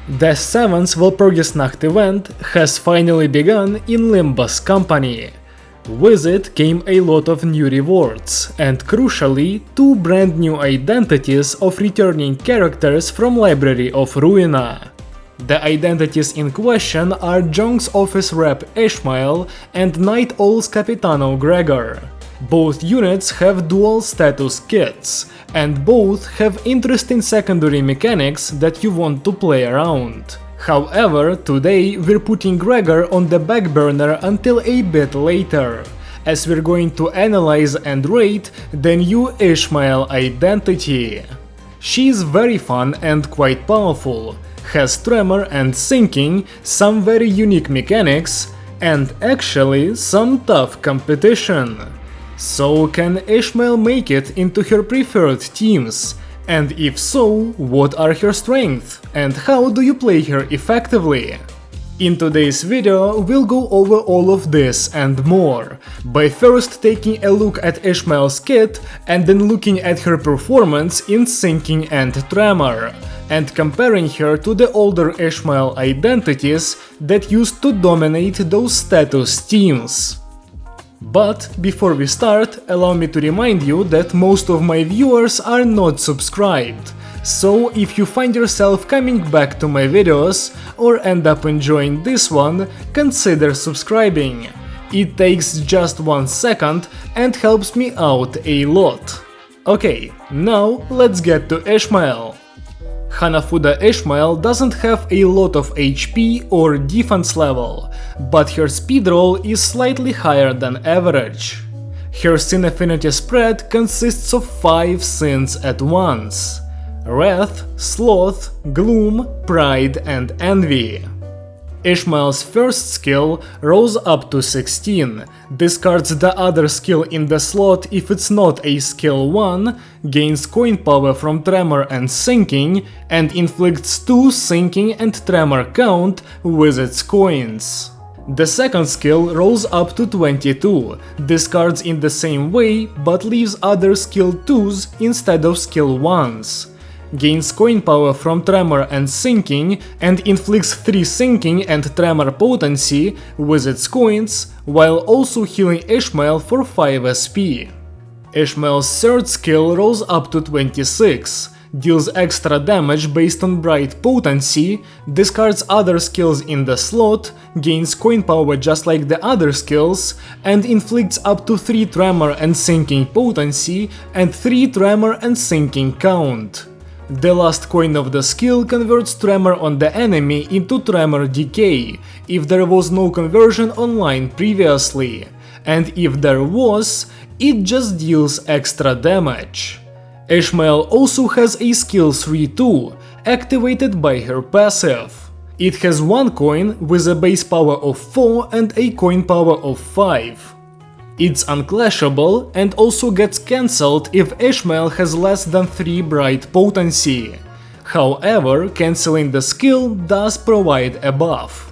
The 7th Walpurgis-night event has finally begun in Limbus company. With it came a lot of new rewards, and crucially, 2 brand new identities of returning characters from Library of Ruina. The identities in question are Jeong's office rep Ishmael and Night Owl's Capitano Gregor. Both units have dual status kits, and both have interesting secondary mechanics that you want to play around. However, today we're putting Gregor on the back burner until a bit later, as we're going to analyze and rate the new Ishmael identity. She's very fun and quite powerful, has Tremor and Sinking, some very unique mechanics, and actually some tough competition. So can Ishmael make it into her preferred teams? And if so, what are her strengths? And how do you play her effectively? In today's video, we'll go over all of this and more, by first taking a look at Ishmael's kit and then looking at her performance in Sinking and Tremor, and comparing her to the older Ishmael identities that used to dominate those status teams. But before we start, allow me to remind you that most of my viewers are not subscribed. So if you find yourself coming back to my videos or end up enjoying this one, consider subscribing. It takes just 1 second and helps me out a lot. Okay, now let's get to Ishmael. Hanafuda Ishmael doesn't have a lot of HP or defense level, but her speed roll is slightly higher than average. Her sin affinity spread consists of 5 sins at once: Wrath, Sloth, Gloom, Pride and Envy. Ishmael's first skill rose up to 16, discards the other skill in the slot if it's not a skill 1, gains coin power from Tremor and Sinking, and inflicts 2 Sinking and Tremor count with its coins. The second skill rose up to 22, discards in the same way but leaves other skill 2s instead of skill 1s. Gains coin power from Tremor and Sinking and inflicts 3 Sinking and Tremor potency with its coins, while also healing Ishmael for 5 SP. Ishmael's third skill rose up to 26, deals extra damage based on bright potency, discards other skills in the slot, gains coin power just like the other skills, and inflicts up to 3 Tremor and Sinking potency and 3 Tremor and Sinking count. The last coin of the skill converts Tremor on the enemy into Tremor Decay, if there was no conversion online previously, and if there was, it just deals extra damage. Ishmael also has a skill 3 too, activated by her passive. It has 1 coin with a base power of 4 and a coin power of 5. It's unclashable and also gets cancelled if Ishmael has less than 3 bright potency. However, cancelling the skill does provide a buff.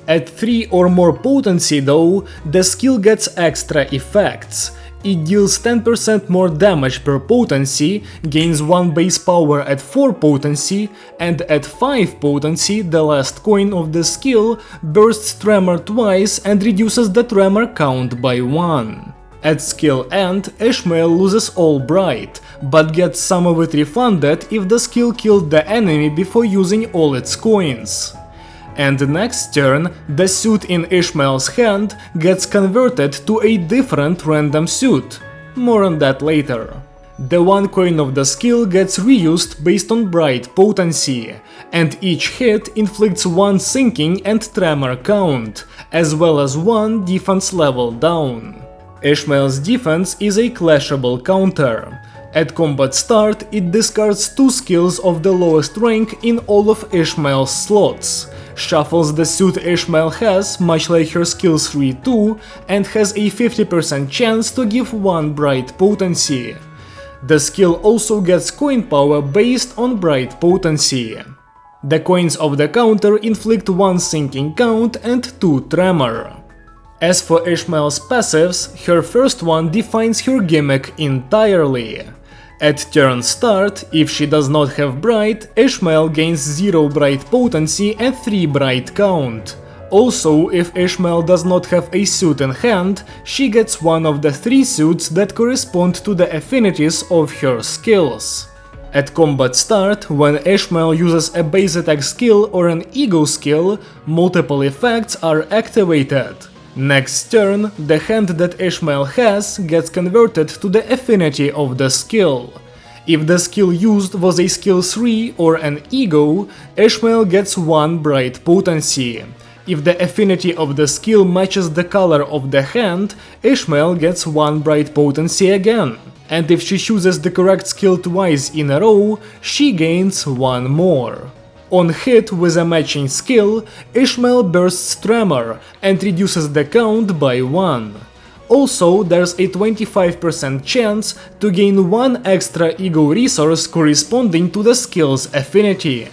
At 3 or more potency though, the skill gets extra effects. It deals 10% more damage per potency, gains 1 base power at 4 potency, and at 5 potency the last coin of the skill bursts Tremor twice and reduces the Tremor count by 1. At skill end, Ishmael loses all bright, but gets some of it refunded if the skill killed the enemy before using all its coins. And next turn, the suit in Ishmael's hand gets converted to a different random suit. More on that later. The 1 coin of the skill gets reused based on bright potency, and each hit inflicts 1 Sinking and Tremor count, as well as 1 defense level down. Ishmael's defense is a clashable counter. At combat start, it discards 2 skills of the lowest rank in all of Ishmael's slots, shuffles the suit Ishmael has, much like her skill 3 too, and has a 50% chance to give 1 bright potency. The skill also gets coin power based on bright potency. The coins of the counter inflict 1 Sinking count and 2 Tremor. As for Ishmael's passives, her first one defines her gimmick entirely. At turn start, if she does not have Bright, Ishmael gains 0 Bright potency and 3 Bright count. Also, if Ishmael does not have a suit in hand, she gets one of the 3 suits that correspond to the affinities of her skills. At combat start, when Ishmael uses a base attack skill or an ego skill, multiple effects are activated. Next turn, the hand that Ishmael has gets converted to the affinity of the skill. If the skill used was a skill 3 or an ego, Ishmael gets 1 Bright potency. If the affinity of the skill matches the color of the hand, Ishmael gets 1 Bright potency again. And if she chooses the correct skill twice in a row, she gains 1 more. On hit with a matching skill, Ishmael bursts Tremor and reduces the count by 1. Also, there's a 25% chance to gain 1 extra ego resource corresponding to the skill's affinity.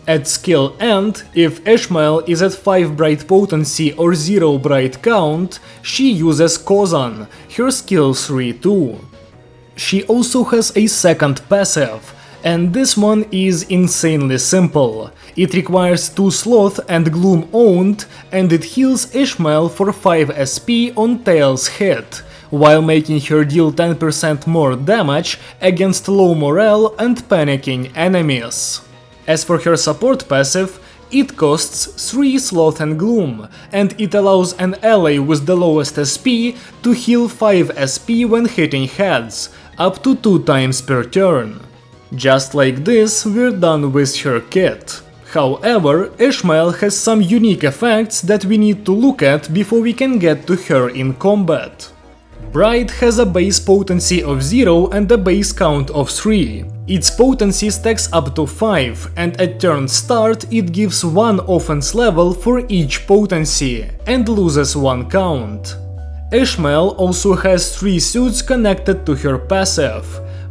At skill end, if Ishmael is at 5 Bright potency or 0 Bright count, she uses Kozan, her skill 3 too. She also has a second passive, and this one is insanely simple. It requires 2 Sloth and Gloom owned, and it heals Ishmael for 5 SP on Tails hit, while making her deal 10% more damage against low morale and panicking enemies. As for her support passive, it costs 3 Sloth and Gloom, and it allows an ally with the lowest SP to heal 5 SP when hitting heads, up to 2 times per turn. Just like this, we're done with her kit. However, Ishmael has some unique effects that we need to look at before we can get to her in combat. Bright has a base potency of 0 and a base count of 3. Its potency stacks up to 5, and at turn start it gives 1 offense level for each potency, and loses 1 count. Ishmael also has 3 suits connected to her passive.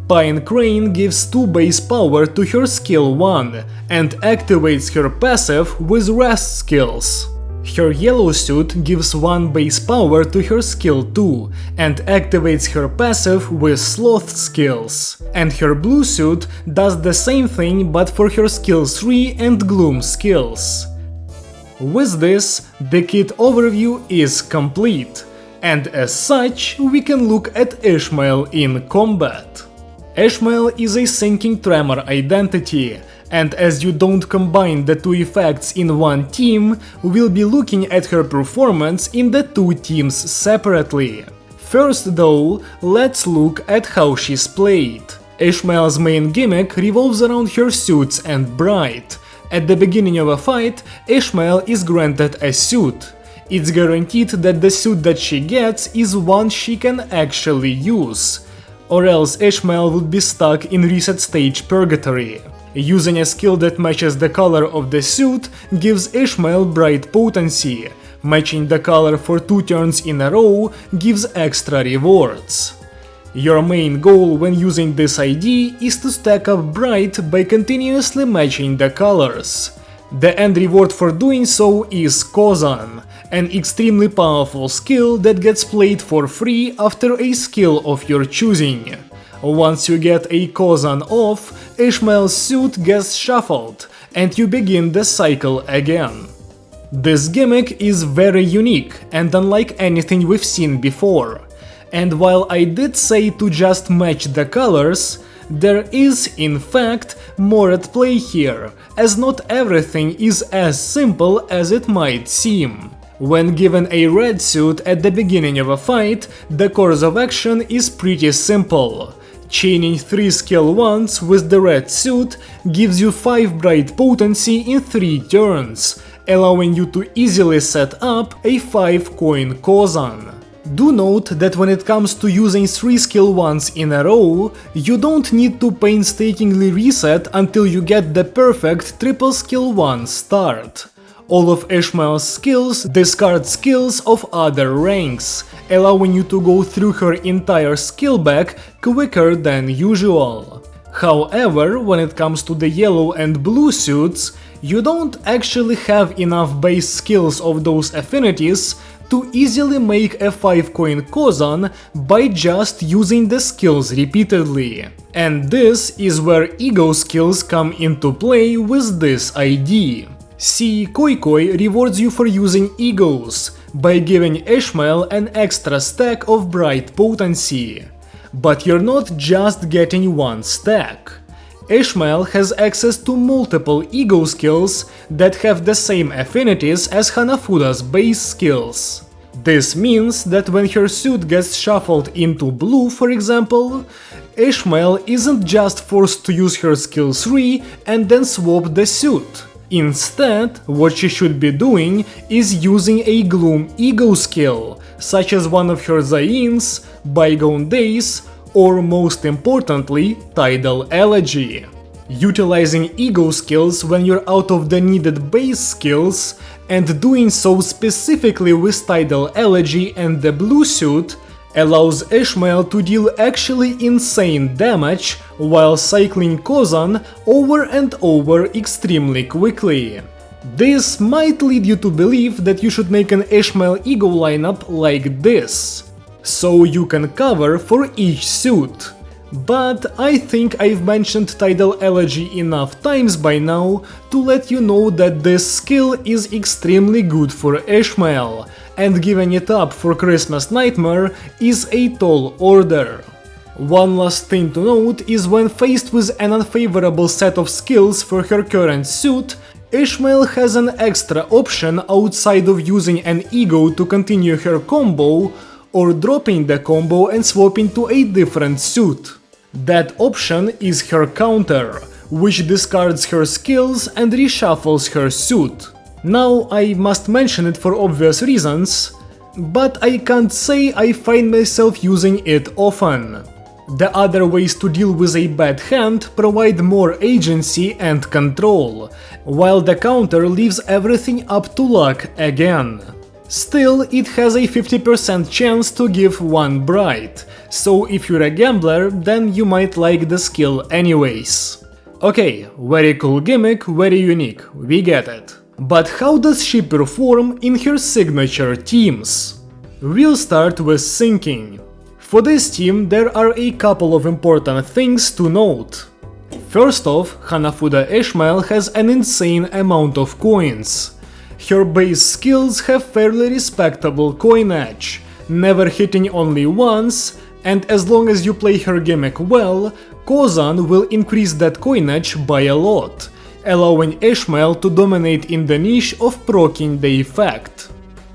Pine Crane gives 2 base power to her skill 1, and activates her passive with rest skills. Her yellow suit gives 1 base power to her skill 2, and activates her passive with sloth skills. And her blue suit does the same thing but for her skill 3 and gloom skills. With this, the kit overview is complete, and as such, we can look at Ishmael in combat. Ishmael is a sinking Tremor identity, and as you don't combine the 2 effects in one team, we'll be looking at her performance in the 2 teams separately. First though, let's look at how she's played. Ishmael's main gimmick revolves around her suits and Bright. At the beginning of a fight, Ishmael is granted a suit. It's guaranteed that the suit that she gets is one she can actually use, or else Ishmael would be stuck in reset stage purgatory. Using a skill that matches the color of the suit gives Ishmael Bright potency. Matching the color for 2 turns in a row gives extra rewards. Your main goal when using this ID is to stack up Bright by continuously matching the colors. The end reward for doing so is Kozan, an extremely powerful skill that gets played for free after a skill of your choosing. Once you get a Kozan off, Ishmael's suit gets shuffled, and you begin the cycle again. This gimmick is very unique and unlike anything we've seen before. And while I did say to just match the colors, there is, in fact, more at play here, as not everything is as simple as it might seem. When given a red suit at the beginning of a fight, the course of action is pretty simple. Chaining 3 skill 1s with the red suit gives you 5 Bright potency in 3 turns, allowing you to easily set up a 5 coin Kozan. Do note that when it comes to using 3 skill 1s in a row, you don't need to painstakingly reset until you get the perfect triple skill 1 start. All of Ishmael's skills discard skills of other ranks, allowing you to go through her entire skill bag quicker than usual. However, when it comes to the yellow and blue suits, you don't actually have enough base skills of those affinities to easily make a 5-coin Kozan by just using the skills repeatedly. And this is where ego skills come into play with this ID. See, Koi rewards you for using egos by giving Ishmael an extra stack of bright potency. But you're not just getting one stack. Ishmael has access to multiple ego skills that have the same affinities as Hanafuda's base skills. This means that when her suit gets shuffled into blue, for example, Ishmael isn't just forced to use her skill 3 and then swap the suit. Instead, what she should be doing is using a Gloom ego skill, such as one of her Zain's, Bygone Days, or most importantly, Tidal Elegy. Utilizing ego skills when you're out of the needed base skills, and doing so specifically with Tidal Elegy and the blue suit, allows Ishmael to deal actually insane damage while cycling Kozan over and over extremely quickly. This might lead you to believe that you should make an Ishmael ego lineup like this, so you can cover for each suit. But I think I've mentioned Tidal Elegy enough times by now to let you know that this skill is extremely good for Ishmael, and giving it up for Christmas Nightmare is a tall order. One last thing to note is when faced with an unfavorable set of skills for her current suit, Ishmael has an extra option outside of using an ego to continue her combo, or dropping the combo and swapping to a different suit. That option is her counter, which discards her skills and reshuffles her suit. Now, I must mention it for obvious reasons, but I can't say I find myself using it often. The other ways to deal with a bad hand provide more agency and control, while the counter leaves everything up to luck again. Still, it has a 50% chance to give one bright, so if you're a gambler, then you might like the skill anyways. Okay, very cool gimmick, very unique, we get it. But how does she perform in her signature teams? We'll start with syncing. For this team, there are a couple of important things to note. First off, Hanafuda Ishmael has an insane amount of coins. Her base skills have fairly respectable coinage, never hitting only once, and as long as you play her gimmick well, Kozan will increase that coinage by a lot, allowing Ishmael to dominate in the niche of proccing the effect.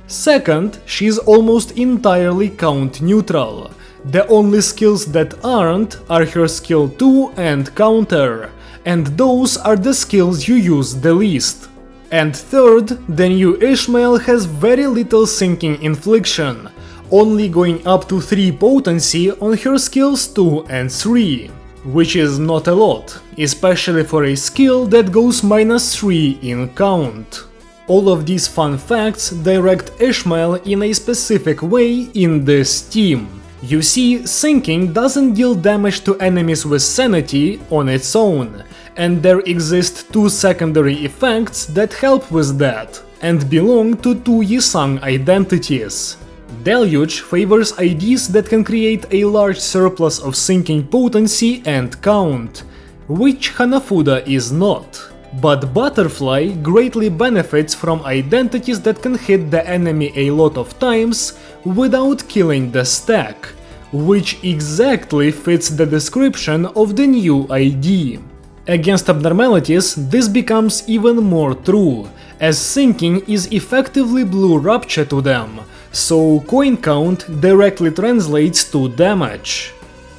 Second, she's almost entirely count neutral. The only skills that aren't are her skill 2 and counter, and those are the skills you use the least. And third, the new Ishmael has very little sinking infliction, only going up to 3 potency on her skills 2 and 3, which is not a lot, especially for a skill that goes -3 in count. All of these fun facts direct Ishmael in a specific way in this team. You see, sinking doesn't deal damage to enemies with sanity on its own, and there exist 2 secondary effects that help with that, and belong to 2 Yisang identities. Deluge favors IDs that can create a large surplus of sinking potency and count, which Hanafuda is not. But Butterfly greatly benefits from identities that can hit the enemy a lot of times without killing the stack, which exactly fits the description of the new ID. Against abnormalities, this becomes even more true, as sinking is effectively blue rupture to them, so coin count directly translates to damage.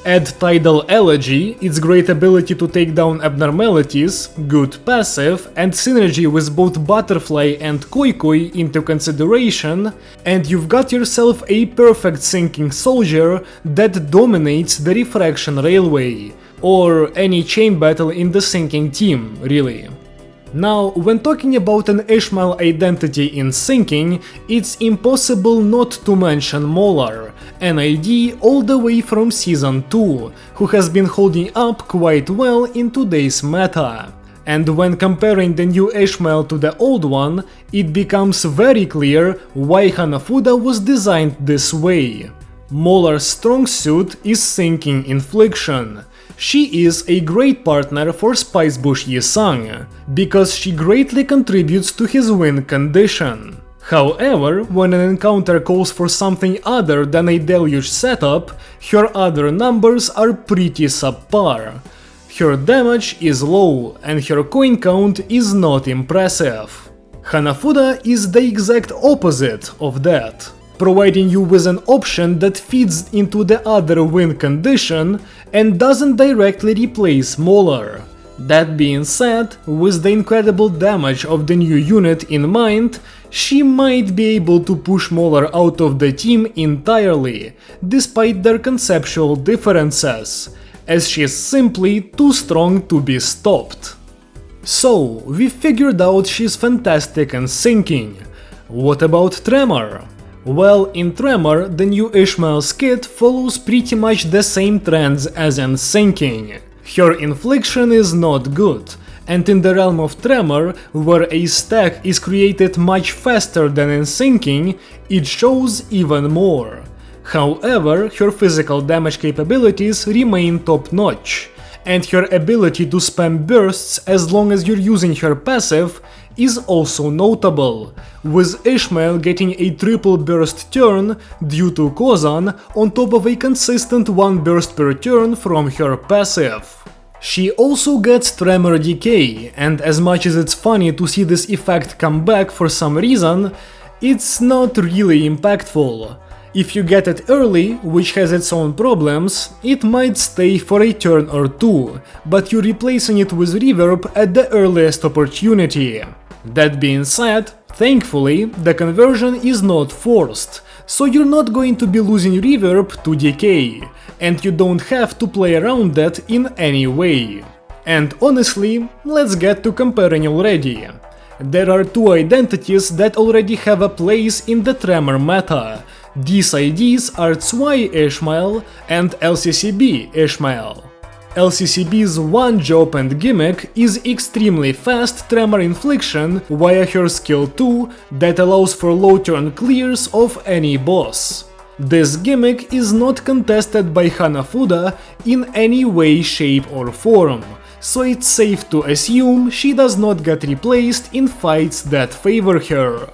Add Tidal Elegy, its great ability to take down abnormalities, good passive, and synergy with both Butterfly and Koi into consideration, and you've got yourself a perfect sinking soldier that dominates the Refraction Railway, or any chain battle in the sinking team, really. Now, when talking about an Ishmael identity in syncing, it's impossible not to mention Molar, an ID all the way from Season 2, who has been holding up quite well in today's meta. And when comparing the new Ishmael to the old one, it becomes very clear why Hanafuda was designed this way. Molar's strong suit is sinking infliction. She is a great partner for Spicebush Yi-sang, because she greatly contributes to his win condition. However, when an encounter calls for something other than a deluge setup, her other numbers are pretty subpar. Her damage is low, and her coin count is not impressive. Hanafuda is the exact opposite of that, providing you with an option that feeds into the other win condition and doesn't directly replace Molar. That being said, with the incredible damage of the new unit in mind, she might be able to push Molar out of the team entirely, despite their conceptual differences, as she's simply too strong to be stopped. So, we figured out she's fantastic and sinking. What about Tremor? Well, in Tremor, the new Ishmael's kit follows pretty much the same trends as in sinking. Her infliction is not good, and in the realm of Tremor, where a stack is created much faster than in sinking, it shows even more. However, her physical damage capabilities remain top-notch, and her ability to spam bursts as long as you're using her passive is also notable, with Ishmael getting a triple burst turn due to Kozan on top of a consistent 1 burst per turn from her passive. She also gets Tremor Decay, and as much as it's funny to see this effect come back for some reason, it's not really impactful. If you get it early, which has its own problems, it might stay for a turn or two, but you're replacing it with reverb at the earliest opportunity. That being said, thankfully, the conversion is not forced, so you're not going to be losing reverb to decay, and you don't have to play around that in any way. And honestly, let's get to comparing already. There are two identities that already have a place in the Tremor meta. These IDs are Zwei Ishmael and LCCB Ishmael. LCCB's one job and gimmick is extremely fast Tremor infliction via her skill 2 that allows for low turn clears of any boss. This gimmick is not contested by Hanafuda in any way, shape or form, so it's safe to assume she does not get replaced in fights that favor her.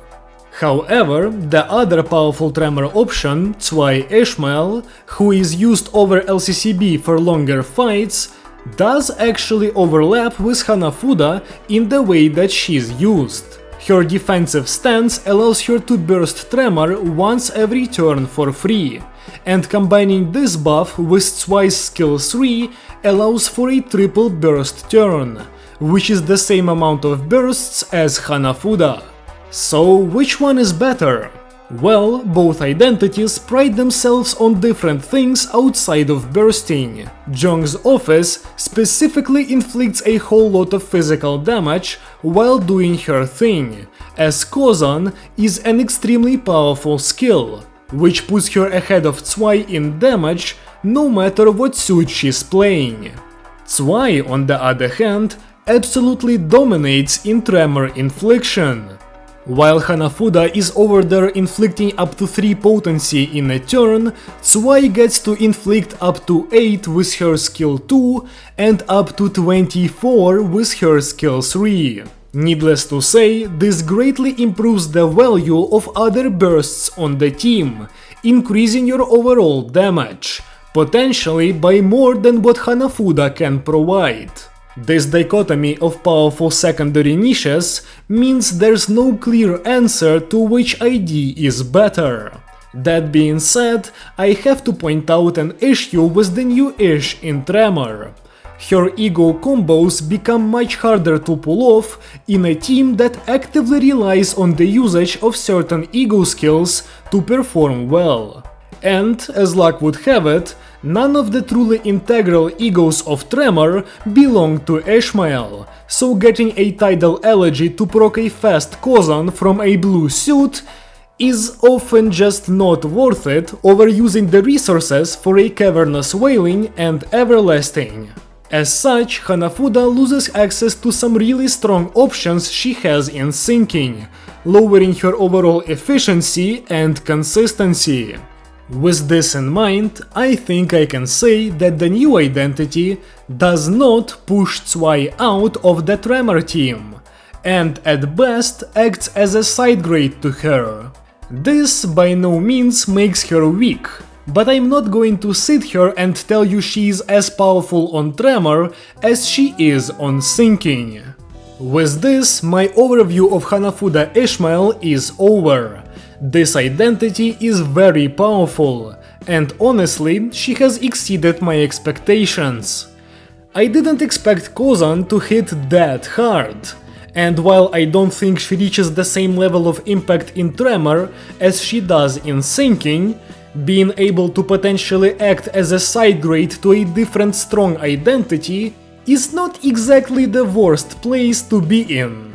However, the other powerful Tremor option, Zwei Ishmael, who is used over LCCB for longer fights, does actually overlap with Hanafuda in the way that she's used. Her defensive stance allows her to burst Tremor once every turn for free, and combining this buff with Zwei's skill 3 allows for a triple burst turn, which is the same amount of bursts as Hanafuda. So which one is better? Well, both identities pride themselves on different things outside of bursting. Jeong's office specifically inflicts a whole lot of physical damage while doing her thing, as Kozan is an extremely powerful skill, which puts her ahead of Zwei in damage no matter what suit she's playing. Zwei, on the other hand, absolutely dominates in Tremor infliction. While Hanafuda is over there inflicting up to 3 potency in a turn, Zwei gets to inflict up to 8 with her skill 2 and up to 24 with her skill 3. Needless to say, this greatly improves the value of other bursts on the team, increasing your overall damage, potentially by more than what Hanafuda can provide. This dichotomy of powerful secondary niches means there's no clear answer to which ID is better. That being said, I have to point out an issue with the new Ish in Tremor. Her ego combos become much harder to pull off in a team that actively relies on the usage of certain ego skills to perform well. And, as luck would have it, none of the truly integral egos of Tremor belong to Ishmael, so getting a Tidal Elegy to proc a fast Kozan from a blue suit is often just not worth it over using the resources for a Cavernous Wailing and Everlasting. As such, Hanafuda loses access to some really strong options she has in syncing, lowering her overall efficiency and consistency. With this in mind, I think I can say that the new identity does not push Zwei out of the Tremor team, and at best acts as a side grade to her. This by no means makes her weak, but I'm not going to sit here and tell you she's as powerful on Tremor as she is on syncing. With this, my overview of Hanafuda Ishmael is over. This identity is very powerful, and honestly, she has exceeded my expectations. I didn't expect Kozan to hit that hard, and while I don't think she reaches the same level of impact in Tremor as she does in syncing, being able to potentially act as a side grade to a different strong identity is not exactly the worst place to be in.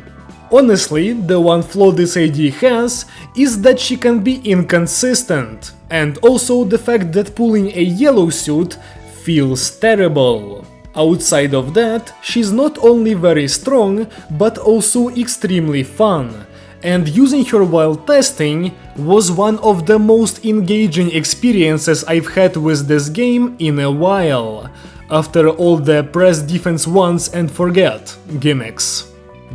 Honestly, the one flaw this AD has is that she can be inconsistent, and also the fact that pulling a yellow suit feels terrible. Outside of that, she's not only very strong, but also extremely fun, and using her while testing was one of the most engaging experiences I've had with this game in a while, after all the press defense once and forget gimmicks.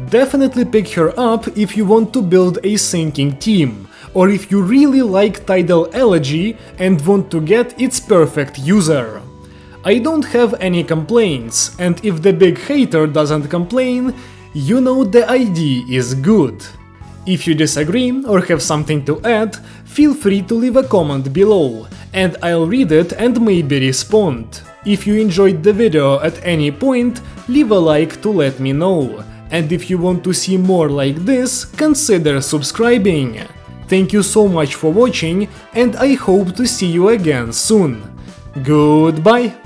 Definitely pick her up if you want to build a syncing team, or if you really like Tidal Elegy and want to get its perfect user. I don't have any complaints, and if the big hater doesn't complain, you know the idea is good. If you disagree or have something to add, feel free to leave a comment below, and I'll read it and maybe respond. If you enjoyed the video at any point, leave a like to let me know, and if you want to see more like this, consider subscribing. Thank you so much for watching, and I hope to see you again soon. Goodbye!